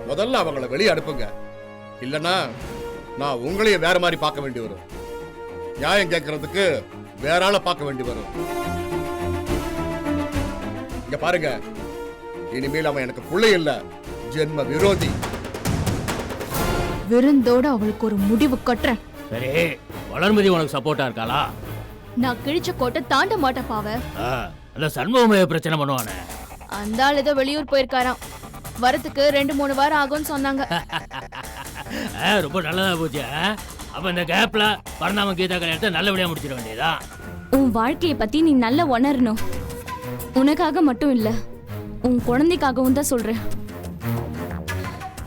முதல்ல அவங்கள வெளியே அனுப்புங்க. இல்லைன்னா நான் உங்களையும் வேற மாதிரி பார்க்க வேண்டி வரும். நியாயம் கேட்கறதுக்கு வேற ஆளை பார்க்க வேண்டி வரும். இங்க பாருங்க, இனிமேல் அவன் எனக்கு பிள்ளை இல்ல, ஜென்ம விரோதி. விருந்தோட அவளுக்கு ஒரு முடிவு கட்டுறேன். சரி, வளர்மதி உனக்கு சப்போர்ட்டா இருக்காளா? நான் கிழிச்ச கோட்டை தாண்ட மாட்டேன் பாவ. அந்த சண்முகமே பிரச்சனை பண்ணுவானே, அந்த ஆள் ஏதோ வெளியூர் போயிருக்காராம். வரத்துக்கு 2-3 வாரம் ஆகும்னு சொன்னாங்க. ரொம்ப நல்லதா போச்சு. அப்ப இந்த கேப்ல பரணாம கீதா கல்யாணத்தை நல்லபடியா முடிச்சிட வேண்டியதா. உன் வாழ்க்கைய பத்தி நீ நல்லா உணரணும். உனக்காக மட்டும் இல்ல, உன் குழந்தைக்காகவும் தான் சொல்றேன்.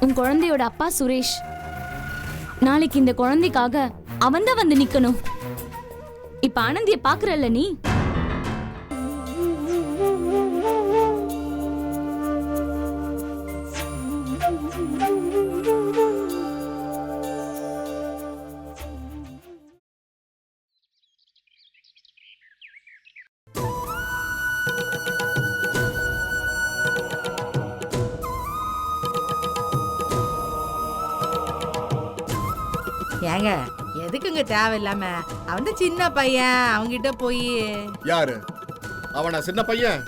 உன் குழந்தையோட அப்பா சுரேஷ் நாளைக்கு இந்த குழந்தைக்காக அவன்தான் வந்து நிக்கணும். இப்ப ஆனந்திய பாக்குறல்ல நீ? ஏங்க எதுக்குங்க தேவையில்லாம? அவன் சின்ன பையன், அவங்கிட்ட போய். யாரு அவனா? சின்ன பையன்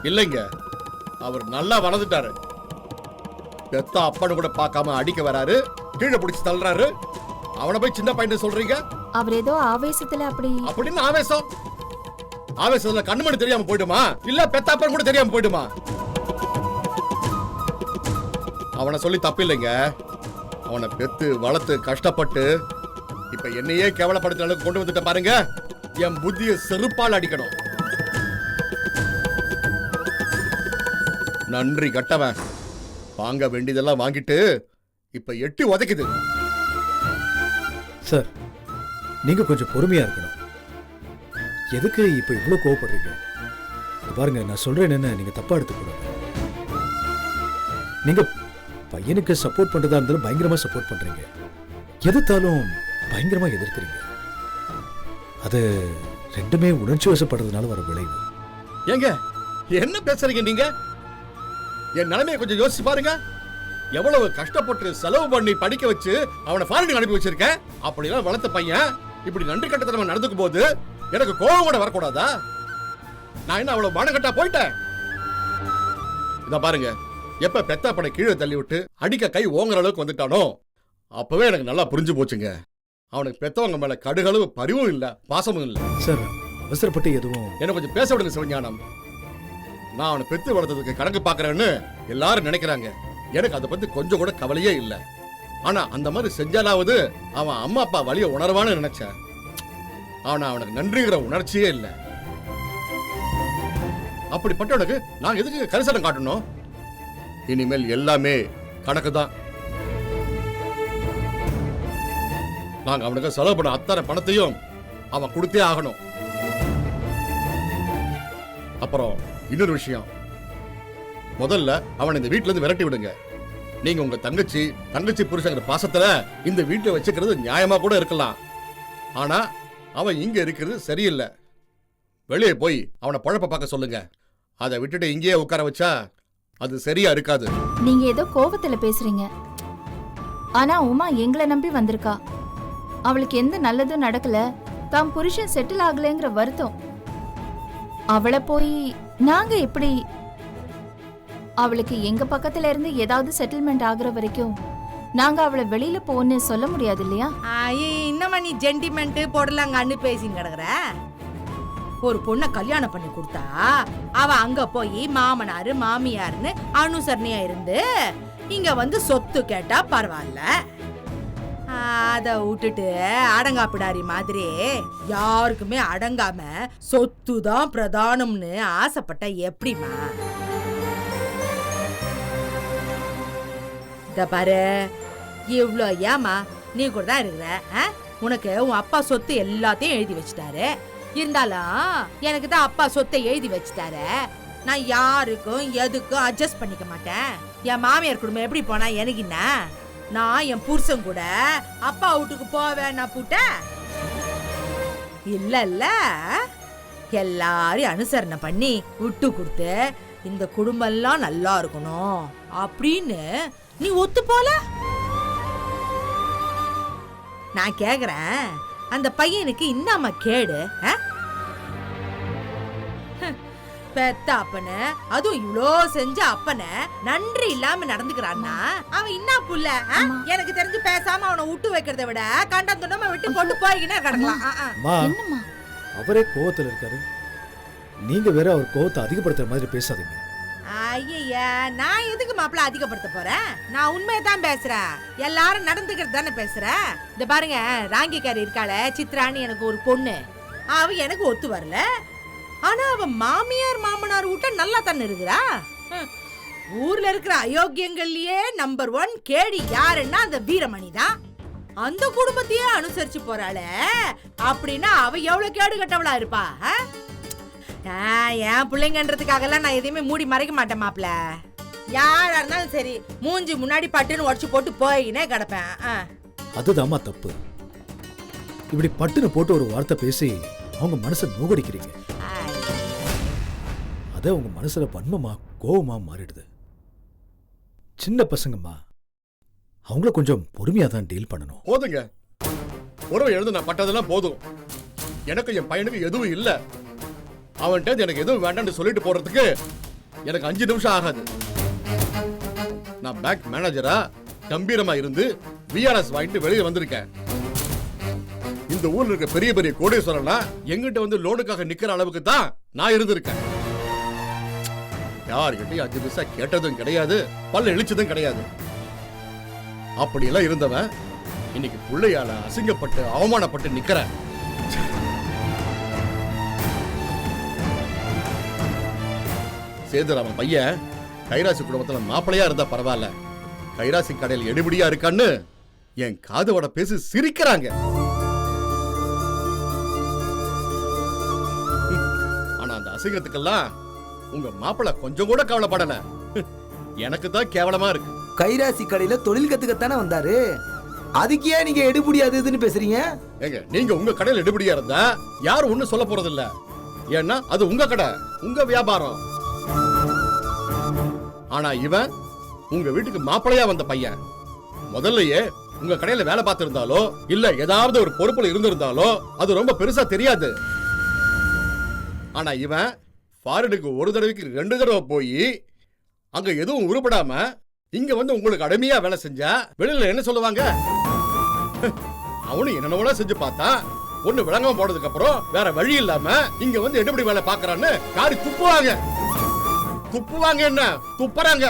இல்லைங்க, அவர் நல்லா வளர்ந்துட்டாரு. பெத்த அப்பன்னு கூட பார்க்காம அடிக்க வராரு, கீழே பிடிச்சு தள்ளுறாரு. அவனை போய் சின்ன பையன் சொல்றீங்க? அவர் ஏதோ ஆவேசத்துல அப்படின்னு ஆவேசம்? ஆவேசத்துல கண்ணுமணி தெரியாம போயிடுமா? இல்ல பெத்த அப்பன் கூட தெரியாம போயிடுமா? அவனை சொல்லி தப்பு இல்லைங்க. அவனை பெத்து வளர்த்து கஷ்டப்பட்டு இப்ப என்னையே கேவலப்படுத்துற அளவுக்கு கொண்டு வந்துட்ட பாருங்க. என் புத்திய செருப்பால் அடிக்கணும். நன்றி கட்டவன். வாங்க வேண்டியதெல்லாம் வாங்கிட்டு இப்ப எட்டி உதைக்குது. சார், நீங்க கொஞ்சம் பொறுமையா இருக்கணும். எதுக்கு இப்ப இவ்வளவு கோவப்படுறீங்க? பாருங்க, நான் சொல்றேன் என்ன, நீங்க தப்பா எடுத்துக்கூடாது. நீங்க பையனுக்கு சப்போர்ட் பண்றதா இருந்தாலும் பயங்கரமா சப்போர்ட் பண்றீங்க, எதிர்த்தாலும் பயங்கரமா எதிர்க்கிறீங்க. அது ரெண்டுமே உணர்ச்சி வசப்படுறதுனால வர விளைவு. ஏங்க என்ன பேசுறீங்க நீங்க? என் நிலைமையை கொஞ்சம் யோசிச்சு பாருங்க. எவ்வளவு கஷ்டப்பட்டு செலவு பண்ணி படிக்க வச்சு அவனை ஃபாரினுக்கு அனுப்பி வச்சிருக்கேன். அப்படிலாம் வளர்த்த பையன் இப்படி நன்றி கட்டத்தனமா நடந்துக்கும் போது எனக்கு கோபம் கூட வரக்கூடாதா? நான் என்ன அவ்வளவு மானக்கட்டா போயிட்டேன்? இத பாருங்க, எப்ப பெத்த படை கீழே தள்ளி விட்டு அடிக்க கை ஓங்குற அளவுக்கு வந்துட்டானோ அப்பவே எனக்கு நல்லா புரிஞ்சு போச்சுங்க. அவனுக்கு பெத்தவங்க மேல கடுகளவு பரிவும் இல்ல, பாசமும் இல்ல. சார், அவசரப்பட்டு எதுவும் என்ன கொஞ்சம் பேச விடுங்க சிவஞானம். நான் அவனை பெத்து வளர்த்ததுக்கு கணக்கு பாக்குறேன்னு எல்லாரும் நினைக்கிறாங்க. எனக்கு அதை பத்தி கொஞ்சம் கூட கவலையே இல்ல. ஆனா அந்த மாதிரி செஞ்சாலாவது அவன் அம்மா அப்பா வலிய உணர்வான்னு நினைச்சேன். ஆனா அவனுக்கு நன்றிங்கிற உணர்ச்சியே இல்ல. அப்படிப்பட்டவனுக்கு நான் எதுக்கு கரிசனம் காட்டணும்? இனிமேல் எல்லாமே கணக்கு தான். நாங்க அவனுக்கு செலவு பண்ண அத்தனை பணத்தையும் அவன் கொடுத்தே ஆகணும். அப்புறம் இன்னொரு விஷயம், முதல்ல அவனை இந்த வீட்டுல இருந்து விரட்டி விடுங்க. நீங்க உங்க தங்கச்சி புருஷங்கிற பாசத்துல இந்த வீட்டை வச்சுக்கிறது நியாயமா கூட இருக்கலாம். ஆனா அவன் இங்க இருக்கிறது சரியில்லை. வெளியே போய் அவனை பழப்ப பார்க்க சொல்லுங்க. அதை விட்டுட்டு இங்கேயே உட்கார வச்சா அது சரியா இருக்காது. நீங்க ஏதோ கோபத்துல பேசுறீங்க. ஆனா உமா எங்களை நம்பி வந்திருக்கா. அவளுக்கு எந்த நல்லதும் நடக்கல, தாம் புருஷன் செட்டில் ஆகலைங்கிற வருத்தம். அவளை போய் நாங்க எப்படி? அவளுக்கு எங்க பக்கத்துல இருந்து ஏதாவது செட்டில்மெண்ட் ஆகுற வரைக்கும் நாங்க அவளை வெளியில போன்னு சொல்ல முடியாது இல்லையா? இன்னமா நீ ஜென்டிமெண்ட் போடலாங்கன்னு பேசின்னு கிடக்குற. ஒரு பொண்ணை கல்யாணம் பண்ணி கொடுத்தா அவ அங்க போய் மாமனாரு மாமியாருன்னு அனுசரணையா இருந்து இங்க வந்து சொத்து கேட்டா பரவாயில்ல. அத விட்டுட்டு அடங்காப்பிடாரி மாதிரி யாருக்குமே அடங்காம சொத்து தான் பிரதானம்னு ஆசைப்பட்ட எப்படிமா? இத பாரு, இவ்ளோ ஏமா நீ கூட தான் இருக்கிற. உனக்கு உன் அப்பா சொத்து எல்லாத்தையும் எழுதி வச்சுட்டாரு. இருந்தாலும் எனக்கு தான் அப்பா சொத்தை எழுதி வச்சுட்டாரு. நான் யாருக்கும் எதுக்கும் அட்ஜஸ்ட் பண்ணிக்க மாட்டேன். என் மாமியார் குடும்பம் எப்படி போனா எனக்கு என்ன? நான் என் புருஷன் கூட அப்பா வீட்டுக்கு போவேன் புட்ட இல்ல. எல்லாரையும் அனுசரணை பண்ணி விட்டு கொடுத்து இந்த குடும்பம் எல்லாம் நல்லா இருக்கணும் அப்படின்னு நீ ஒத்து போல. நான் கேக்குறேன், அந்த பையனுக்கு இன்னாம கேடு? பெத்த அப்பன, அதுவும் இவ்ளோ செஞ்ச அப்பன நன்றி இல்லாம நடந்துக்கிறான்னா அவன் இன்னா புள்ள? எனக்கு தெரிஞ்சு பேசாம அவனை விட்டு வைக்கிறத விட கண்டந்துடமா விட்டு போட்டு போய்கினா கிடக்கலாம். அம்மா, என்னம்மா அவரே கோவத்துல இருக்காரு, நீங்க வேற அவர் கோவத்தை அதிகப்படுத்துற மாதிரி பேசாதீங்க. ஐயா, நான் எதுக்கு மாப்பிள்ள அதிகப்படுத்த போறேன்? நான் உண்மையை தான் பேசுறேன். எல்லாரும் நடந்துக்கிறது தானே பேசுறேன். இந்த பாருங்க, ராங்கிக்காரி இருக்காள சித்ரான்னு எனக்கு ஒரு பொண்ணு, அவ எனக்கு ஒத்து வரல. ஆனா அவ மாமியார் மாமனார் வீட்ட நல்லா தானே இருக்கிறா. ஊர்ல இருக்கிற அயோக்கியங்கள்லயே நம்பர் 1 கேடி யாருன்னா அந்த வீரமணி தான். அந்த குடும்பத்தையே அனுசரிச்சு போறாள அப்படின்னா அவ எவ்வளவு கேடு கட்டவளா இருப்பா? என் பிள்ளைங்கன்றதுக்காகலாம் நான் எதையுமே மூடி மறைக்க மாட்டேன் மாப்பிள்ள. யாரா இருந்தாலும் சரி, மூஞ்சி முன்னாடி பட்டுன்னு உடச்சு போட்டு போயினே கிடப்பேன். அதுதாம்மா தப்பு. இப்படி பட்டுன்னு போட்டு ஒரு வார்த்தை பேசி அவங்க மனசை நோகடிக்கிறீங்க. அத உங்க மனசுல வன்மமா கோவமா மாறிடுது. சின்ன பசங்கம்மா, அவங்கள கொஞ்சம் பொறுமையா தான் டீல் பண்ணணும். போதுங்க, உறவு எழுந்து நான் பட்டதெல்லாம் போதும். எனக்கு என் பையனுக்கு எதுவும் இல்ல. அவன்கிட்ட எனக்கு எதுவும் வேண்டாம்னு சொல்லிட்டு போறதுக்கு எனக்கு 5 நிமிஷம் ஆகாது. நான் பேங்க் மேனேஜரா கம்பீரமா இருந்து விஆர்எஸ் வாங்கிட்டு வெளியே வந்திருக்கேன். இந்த ஊர்ல இருக்க பெரிய பெரிய கோடீஸ்வரனா எங்கிட்ட வந்து லோனுக்காக நிக்கிற அளவுக்கு தான் நான் இருந்திருக்கேன். யார்கிட்டயும் 5 பைசா கேட்டதும் கிடையாது, பல்ல இழிச்சதும் கிடையாது. அப்படியெல்லாம் இருந்தவன் இன்னைக்கு பிள்ளையால அசிங்கப்பட்டு அவமானப்பட்டு நிக்கிறேன். சேதுராமன் பையன் கைராசி குடும்பத்துல மாப்பிளையா இருந்தா பரவாயில்ல, கைராசி கடையில் எடுபடியா இருக்கான்னு என் காதோட பேசி சிரிக்கிறாங்க. ஆனா அந்த அசிங்கத்துக்கெல்லாம் உங்க மாப்பிள்ள கொஞ்சம் கூட கவலைப்படல. எனக்கு தான் கேவலமா இருக்கு. கைராசி கடையில தொழில் கத்துக்கத்தானே வந்தாரு, அதுக்கு ஏன் நீங்க எடுபடியாதுன்னு பேசுறீங்க? ஏங்க, நீங்க உங்க கடையில் எடுபடியா இருந்தா யாரும் ஒண்ணும் சொல்ல போறது இல்ல. ஏன்னா அது உங்க கடை, உங்க வியாபாரம். ஆனா இவன் உங்க வீட்டுக்கு மாப்பிளையா வந்த பையன். முதல்லயே உங்க கடையில வேலை பார்த்திருந்தாலோ இல்ல ஏதாவது ஒரு பொறுப்புல இருந்திருந்தாலோ அது ரொம்ப பெருசா தெரியாது. ஆனா இவன் ஃபாரினுக்கு ஒரு தடவைக்கு 2 தடவை போய் அங்க எதுவும் உருப்படாம இங்க வந்து உங்களுக்கு அடிமையா வேலை செஞ்சா வெளியில என்ன சொல்லுவாங்க? அவனு என்னென்ன செஞ்சு பார்த்தா ஒண்ணு விளங்காம போனதுக்கு அப்புறம் வேற வழி இல்லாம இங்க வந்து எப்படி வேலை பாக்குறான்னு காரி துப்புவாங்க. துப்புவாங்க என்ன துப்புறாங்க.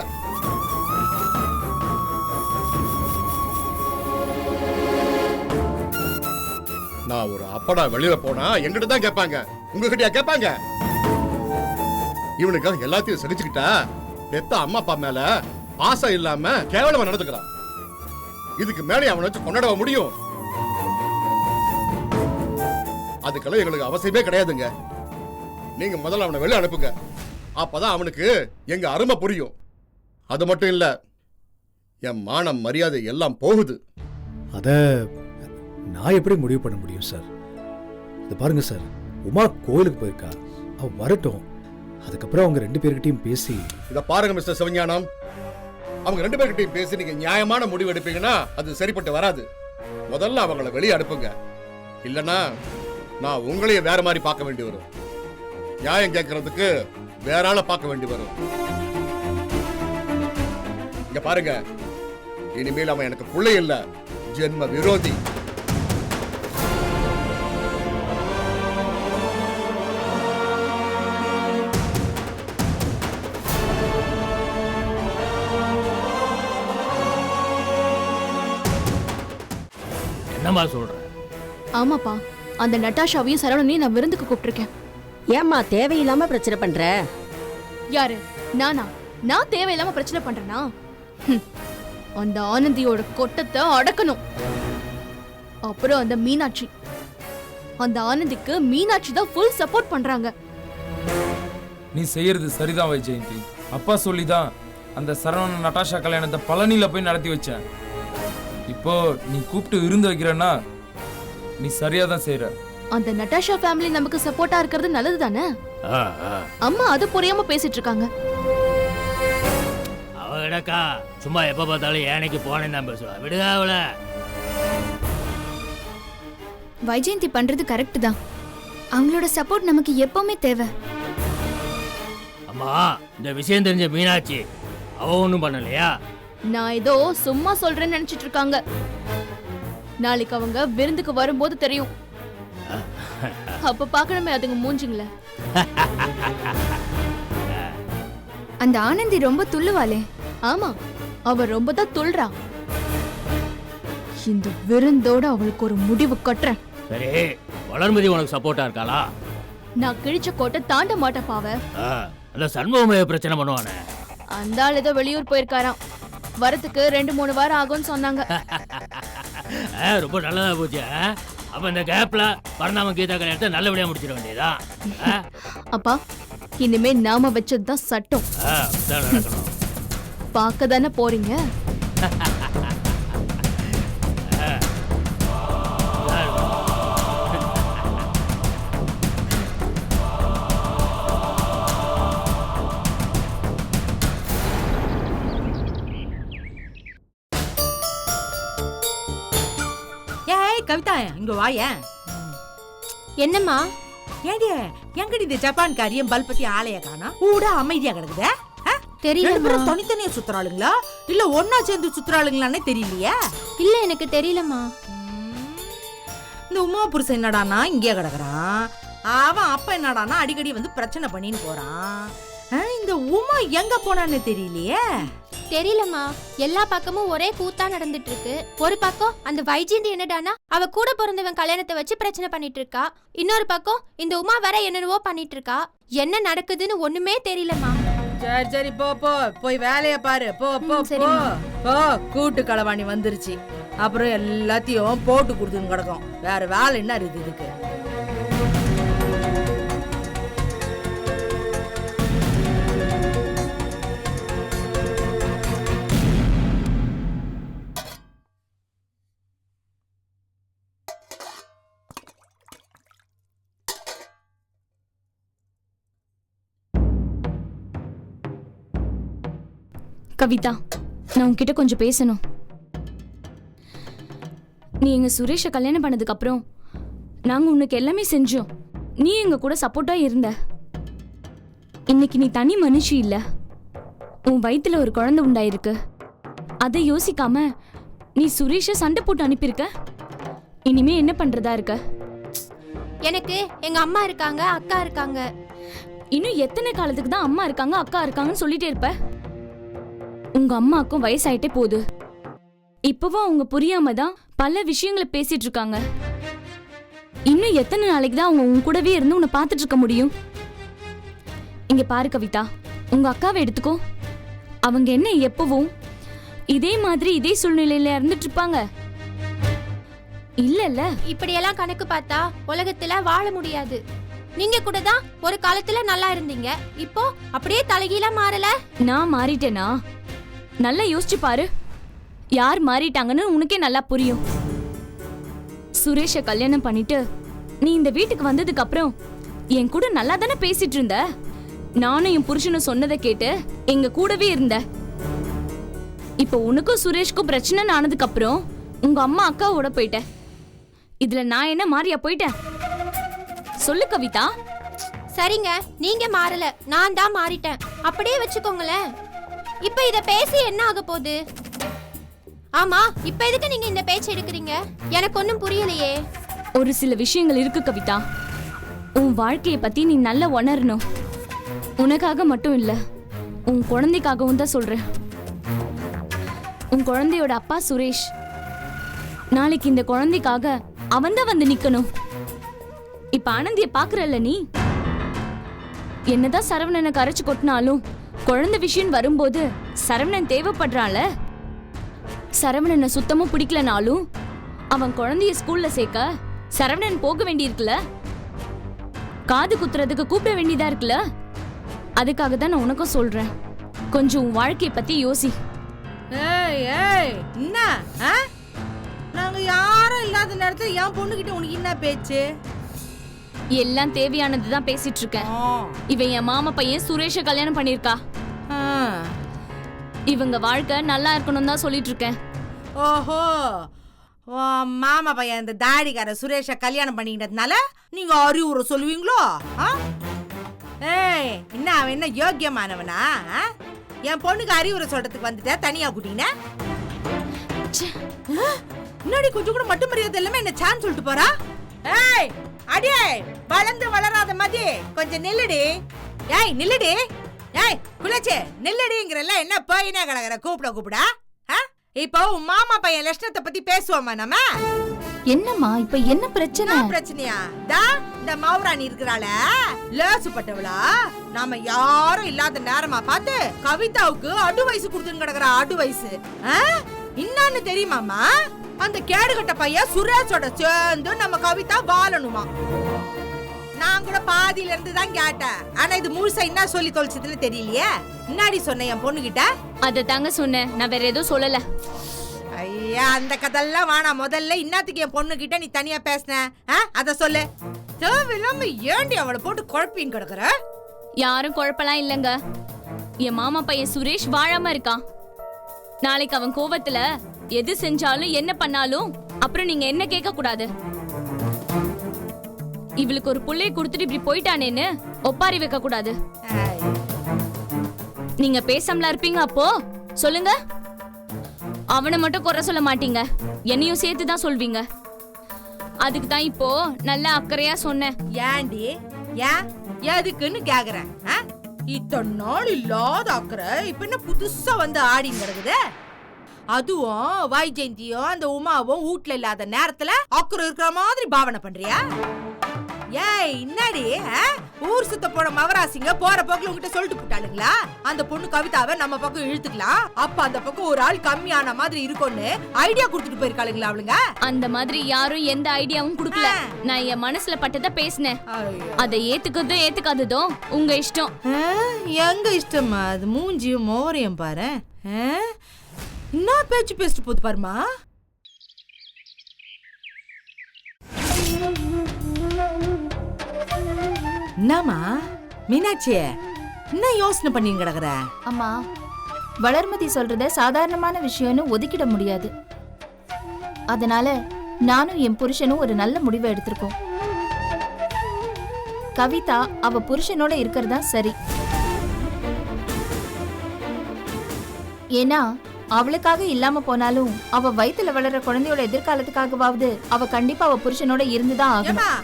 நான் ஒரு அப்படா வெளியில போனா எங்கிட்ட தான் கேட்பாங்க, உங்ககிட்டயா கேட்பாங்க? இவனுக்காக எல்லாத்தையும் சகிச்சுக்கிட்டா பெத்த அம்மா அப்பா மேல பாசம் இல்லாம கேவலமா நடந்துக்கிறான். இதுக்கு மேலே அவனை வச்சு கொண்டாட முடியும்? அதுக்கெல்லாம் எங்களுக்கு அவசியமே கிடையாதுங்க. நீங்க முதல்ல அவனை வெளியே அனுப்புங்க, அப்பதான் அவனுக்கு எங்க அருமை புரியும். அது மட்டும் இல்ல, என் மானம் மரியாதை எல்லாம் போகுது. அத நான் எப்படி முடிவு பண்ண முடியும் சார்? இது பாருங்க சார், உமா கோயிலுக்கு போயிருக்கா, அவ வரட்டும். அதுக்கப்புறம் அவங்க 2 பேர்கிட்டயும் பேசி. இத பாருங்க மிஸ்டர் சிவஞானம், அவங்க 2 பேர்கிட்டயும் பேசி நீங்க நியாயமான முடிவு எடுப்பீங்கன்னா அது சரிப்பட்டு வராது. முதல்ல அவங்கள வெளியே அனுப்புங்க, இல்லனா நான் உங்களையே வேற மாதிரி பார்க்க வேண்டி வரும். நியாயம் கேட்கறதுக்கு வேற ஆளை பார்க்க வேண்டி வரும். இங்க பாருங்க, இனிமேல் அவன் எனக்கு பிள்ளை இல்ல, ஜென்ம விரோதி. என்னம்மா சொல்ற? ஆமாப்பா, அந்த நட்டாஷாவையும் சரவணனையும் நான் விருந்துக்கு கூப்பிட்டிருக்கேன். ஏம்மா தேவையில்லாம பிரச்சனை பண்ற? யாரு? நானா? நான் தேவையில்லாம பிரச்சனை பண்றேனா? அந்த ஆனந்தியோட கொட்டத்தை அடக்கணும். அப்புறம் அந்த மீனாட்சி, அந்த ஆனந்திக்கு மீனாட்சி தான் ஃபுல் சப்போர்ட் பண்றாங்க. நீ செய்யறது சரிதான் வைஜெயந்தி. அப்பா சொல்லிதான் அந்த சரவணன் நட்டாஷா கல்யாணத்தை பழனியில போய் நடத்தி வச்சேன். இப்போ நீ கூப்பிட்டு விருந்து வைக்கிறன்னா நீ சரியா தான் செய்யற. அந்த நட்டாஷா ஃபேமிலி நமக்கு சப்போர்ட்டா இருக்கிறது நல்லது தானே? அம்மா அது புரியாம பேசிட்டு இருக்காங்க. விடக்கா சும்மா எப்ப பார்த்தாலும் ஏனைக்கு போனேன் தான் பேசுவா. விடுதா அவள. வைஜெயந்தி பண்றது கரெக்ட் தான். அவங்களோட சப்போர்ட் நமக்கு எப்பவுமே தேவை. அம்மா இந்த விஷயம் தெரிஞ்ச மீனாட்சி அவ ஒன்றும் பண்ணலையா? நான் ஏதோ சும்மா சொல்றேன்னு நினைச்சிட்டு இருக்காங்க. நாளைக்கு அவங்க விருந்துக்கு வரும்போது தெரியும். அப்ப பார்க்கணுமே அதுங்க மூஞ்சிங்கள. அந்த ஆனந்தி ரொம்ப துள்ளுவாளே. ஆமா, அவ ரொம்ப தான் துள்றா. இந்த விருந்தோட அவளுக்கு ஒரு முடிவு கட்டுறேன். சரி, வளர்மதி உனக்கு சப்போர்ட்டா இருக்காளா? நான் கிழிச்ச கோட்டை தாண்ட மாட்டேன் பாவ. அந்த சண்முகமே பிரச்சனை பண்ணுவானே, அந்த ஆள் ஏதோ வெளியூர் போயிருக்காராம். வரத்துக்கு 2-3 வாரம் ஆகும்னு சொன்னாங்க. ரொம்ப நல்லதா போச்சு. அப்ப இந்த கேப்ல பரணாம கீதா கல்யாணத்தை நல்லபடியா முடிச்சிட வேண்டியதா? அப்பா, இனிமே நாம வச்சதுதான் சட்டம். நடக்கணும். பார்க்க தானே போறீங்க. ஏய் கவிதா, இங்க வாயேன். என்னம்மா? ஏடி எங்கடி இந்த ஜப்பான்காரியம் பல்ப் பத்தி ஆளைய காணோம்? ஊட அமைதியா கிடக்குதே. தெரியல. ரெண்டு பேரும் தனித்தனியா சுத்துறாளுங்களா இல்ல ஒன்னா சேர்ந்து சுத்துறாளுங்களானே தெரியலையே. இல்ல, எனக்கு தெரியலம்மா. இந்த உமா புருஷன் என்னடானா இங்கே கிடக்குறான். அவன் அப்ப என்னடானா அடிக்கடி வந்து பிரச்சனை பண்ணின்னு போறான். இந்த உமா எங்க போனான்னு தெரியலையே. தெரியலம்மா, எல்லா பக்கமும் ஒரே கூத்தா நடந்துட்டு இருக்கு. ஒரு பக்கம் அந்த வைஜெயந்தி என்னடானா அவ கூட பிறந்தவன் கல்யாணத்தை வச்சு பிரச்சனை பண்ணிட்டு இருக்கா. இன்னொரு பக்கம் இந்த உமா வேற என்னென்னவோ பண்ணிட்டு இருக்கா. என்ன நடக்குதுன்னு ஒண்ணுமே தெரியலம்மா. சரி சரி, போ போ, போய் வேலைய பாரு. போ போ போ போ. கூட்டு களவாணி வந்துருச்சு. அப்புறம் எல்லாத்தையும் போட்டு கொடுத்துன்னு கிடக்கும். வேற வேலை என்ன இருக்குது இதுக்கு? கவிதா, நான் உன்கிட்ட கொஞ்சம் பேசணும். நீ எங்க சுரேஷை கல்யாணம் பண்ணதுக்கு அப்புறம் நாங்க உனக்கு எல்லாமே செஞ்சோம். நீ எங்க கூட சப்போர்ட்டா இருந்த. இன்னைக்கு நீ தனி மனுஷி இல்ல. உன் வயித்துல ஒரு குழந்தை உண்டாயிருக்கு. அதை யோசிக்காம நீ சுரேஷை சண்டை போட்டு அனுப்பியிருக்க. இனிமே என்ன பண்றதா இருக்க? எனக்கு எங்க அம்மா இருக்காங்க, அக்கா இருக்காங்க. இன்னும் எத்தனை காலத்துக்கு தான் அம்மா இருக்காங்க அக்கா இருக்காங்கன்னு சொல்லிட்டே இருப்ப? உங்க அம்மாக்கும் வயசாயிட்டே போகுது. இப்பவும் அவங்க புரியாம தான் பல விஷயங்களை பேசிட்டு இருக்காங்க. இன்னும் எத்தனை நாளைக்கு தான் அவங்க உன் கூடவே இருந்து உன்னை பார்த்துட்டு இருக்க முடியும்? இங்க பாரு கவிதா, உங்க அக்காவை எடுத்துக்கோ. அவங்க என்ன எப்பவும் இதே மாதிரி இதே சூழ்நிலையில இருந்துட்டு இருப்பாங்க? இல்ல. இப்படியெல்லாம் கணக்கு பார்த்தா உலகத்துல வாழ முடியாது. நீங்க கூட தான் ஒரு காலத்துல நல்லா இருந்தீங்க. இப்போ அப்படியே தலைகீழா மாறல. நான் மாறிட்டேனா? நல்லா யோசிச்சு பாரு. யார் மாறிட்டாங்கன்னு உனக்கே நல்லா புரியும். சுரேஷை கல்யாணம் பண்ணிட்டு நீ இந்த வீட்டுக்கு வந்ததுக்கு அப்புறம் என் கூட நல்லா தானே பேசிட்டு இருந்த. நானும் என் புருஷனும் சொன்னதை கேட்டு எங்க கூடவே இருந்த. இப்போ உனக்கும் சுரேஷ்க்கும் பிரச்சனை ஆனதுக்கு அப்புறம் உங்க அம்மா அக்காவோட போயிட்ட. இதுல நான் என்ன மாறியா போயிட்டேன்? சொல்லு கவிதா. சரிங்க, நீங்க மாறல, நான் தான் மாறிட்டேன். அப்படியே வச்சுக்கோங்களேன். இப்ப இத பேசி என்ன ஆக போகுது? ஆமா, இப்ப எதுக்கு நீங்க இந்த பேச்சு எடுக்கிறீங்க? எனக்கு ஒண்ணும் புரியலையே. ஒரு சில விஷயங்கள் இருக்கு கவிதா. உன் வாழ்க்கையை பத்தி நீ நல்லா உணரணும். உனக்காக மட்டும் இல்ல, உன் குழந்தைக்காகவும் தான் சொல்றேன். உன் குழந்தையோட அப்பா சுரேஷ் நாளைக்கு இந்த குழந்தைக்காக அவன்தான் வந்து நிக்கணும். இப்ப ஆனந்திய பாக்குறல்ல நீ? என்னதான் சரவணனை கரைச்சு கொட்டினாலும் குழந்தை விஷயம் வரும்போது சரவணன் தேவைப்படுறான்ல. சரவணனை சுத்தமும் பிடிக்கலனாலும் அவன் குழந்தைய ஸ்கூல்ல சேர்க்க சரவணன் போக வேண்டியிருக்குல்ல. காது குத்துறதுக்கு கூப்பிட வேண்டியதா இருக்குல்ல. அதுக்காக தான் நான் உனக்கும் சொல்றேன், கொஞ்சம் உன் வாழ்க்கையை பத்தி யோசி. ஏய் ஏய், என்ன நாங்க யாரும் இல்லாத நேரத்துல என் பொண்ணுகிட்ட உனக்கு என்ன பேச்சு? எல்லாம் தேவையானது தான் பேசிட்டு இருக்கேன். இவன் என் மாமா பையன் சுரேஷ கல்யாணம் பண்ணிருக்கா. இவங்க வாழ்க்கை நல்லா இருக்கணும் தான் சொல்லிட்டு இருக்கேன். ஓஹோ, உன் மாமா பையன் இந்த தாடிக்கார சுரேஷ கல்யாணம் பண்ணிக்கிட்டதுனால நீங்க அறிவுரை சொல்லுவீங்களோ? ஏய், என்ன அவன் என்ன யோக்கியமானவனா? என் பொண்ணுக்கு அறிவுரை சொல்றதுக்கு வந்துட்ட தனியா கூட்டின. முன்னாடி கொஞ்சம் கூட மட்டும் மரியாதை எல்லாமே என்ன சான்ஸ் சொல்லிட்டு போறா. ஏய் அடியே, வளர்ந்து வளராத மதி, கொஞ்சம் நில்லுடி. ஏய் நில்லுடி. ஏய் குலச்சே நில்லுடிங்கிறல்ல, என்ன போயினே கிடக்குற கூப்பிட. இப்போ உன் மாமா பையன் லட்சணத்தை பத்தி பேசுவோமா நம்ம? என்னம்மா இப்ப என்ன பிரச்சனை? பிரச்சனையா? தா இந்த மௌராணி இருக்கிறாள, லேசுப்பட்டவளா, நாம யாரும் இல்லாத நேரமா பார்த்து கவிதாவுக்கு அட்வைஸ் கொடுத்துன்னு கிடக்குற. அட்வைஸ் என்னன்னு தெரியுமாமா? அந்த கேடுகட்ட பையன் சுரேஷோட சேர்ந்து நம்ம கவிதா வாழணுமா. நான் கூட பாதியில இருந்து தான் கேட்டேன். ஆனா இது முழுசா என்ன சொல்லி தொலைச்சதுன்னு தெரியலையே. முன்னாடி சொன்னேன் என் பொண்ணு கிட்ட. அதை தாங்க சொன்னேன், நான் வேற எதுவும் சொல்லல. ஐயா அந்த கதெல்லாம் வேணாம். முதல்ல இன்னத்துக்கு என் பொண்ணு கிட்ட நீ தனியா பேசின அத சொல்லு. தேவையில்லாம ஏண்டி அவளை போட்டு குழப்பின்னு கிடக்குற? யாரும் குழப்பலாம் இல்லங்க. என் மாமா பையன் சுரேஷ் வாழாம இருக்கான். நாளைக்கு அவன் கோவத்துல எது செஞ்சாலும் என்ன பண்ணாலும் அப்புறம் நீங்க என்ன கேட்க கூடாது. இவளுக்கு ஒரு புள்ளைய கொடுத்துட்டு இப்படி போயிட்டானேன்னு ஒப்பாரி வைக்க கூடாது. நீங்க பேசாமலா இருப்பீங்க அப்போ சொல்லுங்க. அவனை மட்டும் குறை சொல்ல மாட்டீங்க, என்னையும் சேர்த்து தான் சொல்வீங்க. அதுக்கு தான் இப்போ நல்லா அக்கறையா சொன்னேன். ஏண்டி ஏன் எதுக்குன்னு கேக்குறேன். இத்தனை நாள் இல்லாத அக்கறை இப்ப என்ன புதுசா வந்து ஆடின்னு கிடக்குது? அதுவும் வைஜெயந்தியும் அந்த உமாவும் வீட்ல இல்லாத நேரத்துல அக்கறை இருக்கிற மாதிரி பாவனை பண்றியா? ஏய் என்னடி, ஊர் சுத்த போன மவராசிங்க போற போக்குல உங்ககிட்ட சொல்லிட்டு போட்டாளுங்களா அந்த பொண்ணு கவிதாவை நம்ம பக்கம் இழுத்துக்கலாம், அப்ப அந்த பக்கம் ஒரு ஆள் கம்மியான மாதிரி இருக்கும்னு ஐடியா கொடுத்துட்டு போயிருக்காளுங்களா அவளுங்க? அந்த மாதிரி யாரும் எந்த ஐடியாவும் கொடுக்கல. நான் என் மனசுல பட்டதை பேசினேன். அதை ஏத்துக்கிறதும் ஏத்துக்காததும் உங்க இஷ்டம். எங்க இஷ்டமா? அது மூஞ்சியும் மோரையும் பாரு. என்ன பேச்சு பேசிட்டு போது பாருமா. என்னம்மா மீனாட்சி, என்ன யோசனை பண்ணி கிடக்குற? அம்மா, வளர்மதி சொல்றத சாதாரணமான விஷயம்னு ஒதுக்கிட முடியாது. அதனால நானும் என் புருஷனும் ஒரு நல்ல முடிவை எடுத்திருக்கோம். கவிதா அவ புருஷனோட இருக்கிறதா சரி. ஏன்னா அவளுக்காக இல்லாம போனாலும் அவ வயித்துல வளர்ற குழந்தையோட எதிர்காலத்துக்காகவாவது அவ கண்டிப்பா அவ புருஷனோட இருந்துதான் ஆகணும்.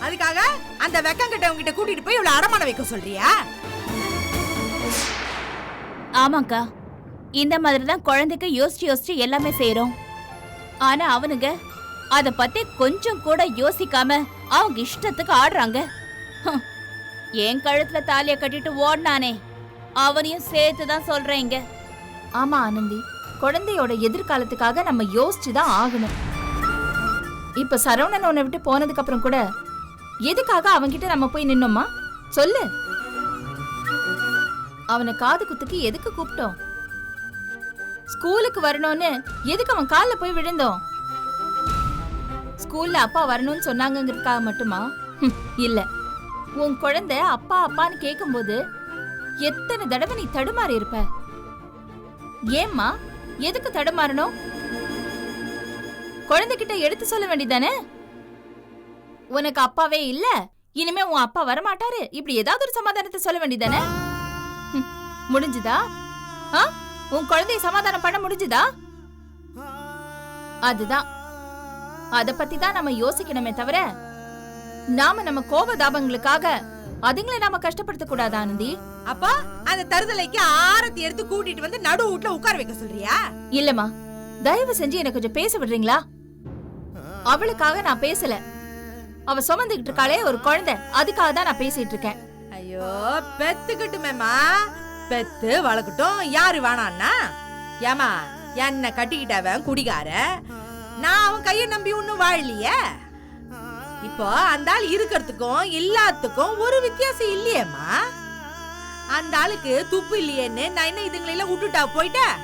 அதுக்காக அந்த வெக்கங்கிட்டவங்க கிட்ட கூட்டிட்டு போய் இவ்வளவு அடமான வைக்க சொல்றியா? ஆமாக்கா, இந்த மாதிரி தான் குழந்தைக்கு யோசிச்சு எல்லாமே செய்யறோம். ஆனா அவனுங்க அத பத்தி கொஞ்சம் கூட யோசிக்காம அவங்க இஷ்டத்துக்கு ஆடுறாங்க. என் கழுத்துல தாலிய கட்டிட்டு ஓடினானே அவனையும் சேர்த்துதான் சொல்றேங்க. ஆமா ஆனந்தி, குழந்தையோட எதிர்காலத்துக்காக நம்ம யோசிச்சுதான் ஆகணும். இப்ப சரவணன் உன்னை விட்டு போனதுக்கு அப்புறம் கூட எதுக்காக அவன்கிட்ட நம்ம போய் நின்னோமா சொல்லு? அவனை காது குத்துக்கு எதுக்கு கூப்பிட்டோம்? ஸ்கூலுக்கு வரணும்னு எதுக்கு அவன் கால்ல போய் விழுந்தோம்? ஸ்கூல்ல அப்பா வரணும்னு சொன்னாங்கிறதுக்காக மட்டுமா? இல்ல, உன் குழந்தை அப்பா அப்பான்னு கேட்கும்போது எத்தனை தடவை நீ தடுமாறி இருப்ப. ஏம்மா எதுக்கு தடுமாறணும்? குழந்தைகிட்ட எடுத்து சொல்ல வேண்டியதானே, உனக்கு அப்பாவே இல்ல, இனிமே உன் அப்பா வரமாட்டாரு, இப்படி ஏதாவது ஒரு சமாதானத்தை சொல்ல வேண்டியதானே. முடிஞ்சுதா? உன் குழந்தைய சமாதானம் பண்ண முடிஞ்சுதா? அதுதான், அத பத்தி தான் நம்ம யோசிக்கணுமே தவிர நாம நம்ம கோபதாபங்களுக்காக அதுங்களை நாம கஷ்டப்படுத்த கூடாது. ஆனந்தி, அப்பா அந்த தருதலைக்கு ஆரத்தி எடுத்து கூட்டிட்டு வந்து நடு வீட்ல உட்கார வைக்க சொல்றியா? இல்லம்மா, தயவு செஞ்சு எனக்கு கொஞ்சம் பேச விடுறீங்களா? அவளுக்காக நான் பேசல, அவ சுமந்துகிட்டு இருக்காளே ஒரு குழந்தை, அதுக்காக தான் நான் பேசிட்டு இருக்கேன். ஐயோ பெத்துக்கிட்டுமேமா, பெத்து வளர்க்கட்டும், யாரு வேணான்னா? ஏமா என்ன கட்டிக்கிட்டவன் குடிகார, நான் அவன் கைய நம்பி ஒன்னும் வாழலையே. இப்போ அந்த ஆள் இருக்கிறதுக்கும் இல்லாததுக்கும் ஒரு வித்தியாசம் இல்லையேம்மா. அந்த ஆளுக்கு துப்பு இல்லையேன்னு நான் என்ன இதுங்களெல்லாம் விட்டுட்டா போயிட்டேன்?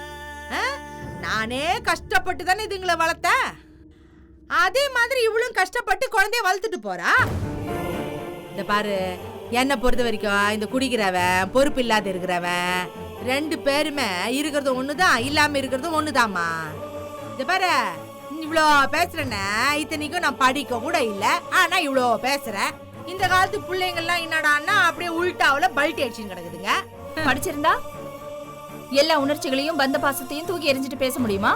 நானே கஷ்டப்பட்டு தானே இதுங்களை வளர்த்தேன். அதே மாதிரி இவளும் கஷ்டப்பட்டு குழந்தைய வளர்த்துட்டு போறா. இந்த பாரு, என்ன பொறுத்த வரைக்கும் இந்த குடிக்கிறவன், பொறுப்பு இல்லாத இருக்கிறவன், ரெண்டு பேருமே இருக்கிறது ஒண்ணுதான், இல்லாம இருக்கிறது ஒண்ணுதாம்மா. இந்த பாரு, இவ்வளோ பேசுறேன்னா இத்தனைக்கும் நான் படிக்க கூட இல்ல, ஆனா இவ்வளோ பேசுறேன். இந்த காலத்து பிள்ளைங்கள்லாம் என்னடான்னா அப்படியே உள்டாவுல பல்ட்டி அடிச்சுன்னு கிடக்குதுங்க. படிச்சிருந்தா எல்லா உணர்ச்சிகளையும் பந்த பாசத்தையும் தூக்கி எறிஞ்சிட்டு பேச முடியுமா?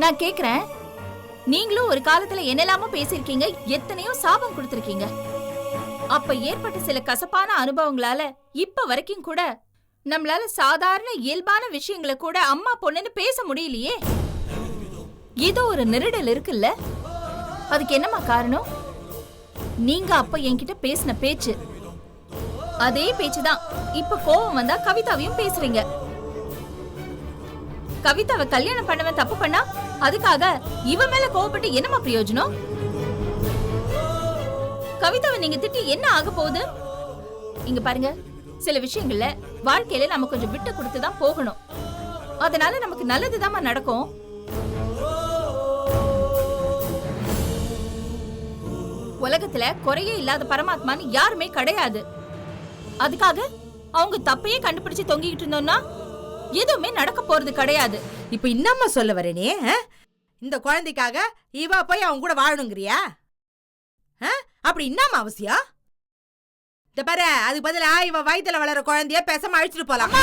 நான் கேக்குறேன், நீங்களும் ஒரு காலத்துல என்னெல்லாமோ பேசிருக்கீங்க, எத்தனையோ சாபம் கொடுத்திருக்கீங்க. அப்ப ஏற்பட்ட சில கசப்பான அனுபவங்களால இப்ப வரைக்கும் கூட நம்மளால சாதாரண இயல்பான விஷயங்களை கூட அம்மா பொண்ணுன்னு பேச முடியலையே. ஏதோ ஒரு நெருடல் இருக்குல்ல, அதுக்கு என்னம்மா காரணம்? நீங்க அப்ப என்கிட்ட பேசின பேச்சு, அதே பேச்சுதான் இப்ப கோபம் வந்தா கவிதாவையும் பேசுறீங்க. கவிதாவை கல்யாணம் பண்ணவன் தப்பு பண்ணா அதுக்காக இவ மேல கோவப்பட்டு என்னமா பிரயோஜனம்? கவிதாவை நீங்க திட்டி என்ன ஆக போகுது? இங்க பாருங்க, சில விஷயங்கள்ல வாழ்க்கையில நம்ம கொஞ்சம் விட்டு கொடுத்துதான் போகணும். அதனால நமக்கு நல்லதுதாம்மா நடக்கும். உலகத்துல குறையே இல்லாத பரமாத்மான்னு யாருமே கிடையாது. அதுக்காக அவங்க தப்பையே கண்டுபிடிச்சு தொங்கிட்டு இருந்தோம்னா எதுவுமே நடக்க போறது கிடையாது. இப்ப என்னம்மா சொல்ல வர நீ? இந்த குழந்தைக்காக இவ போய் அவங்க கூட வாழணுங்கிறியா? அப்படி என்னம்மா அவசியம்? இந்த பாரு, அதுக்கு பதிலா இவ வயித்துல வளர குழந்தைய பேசாம அழிச்சிட்டு போலாமா?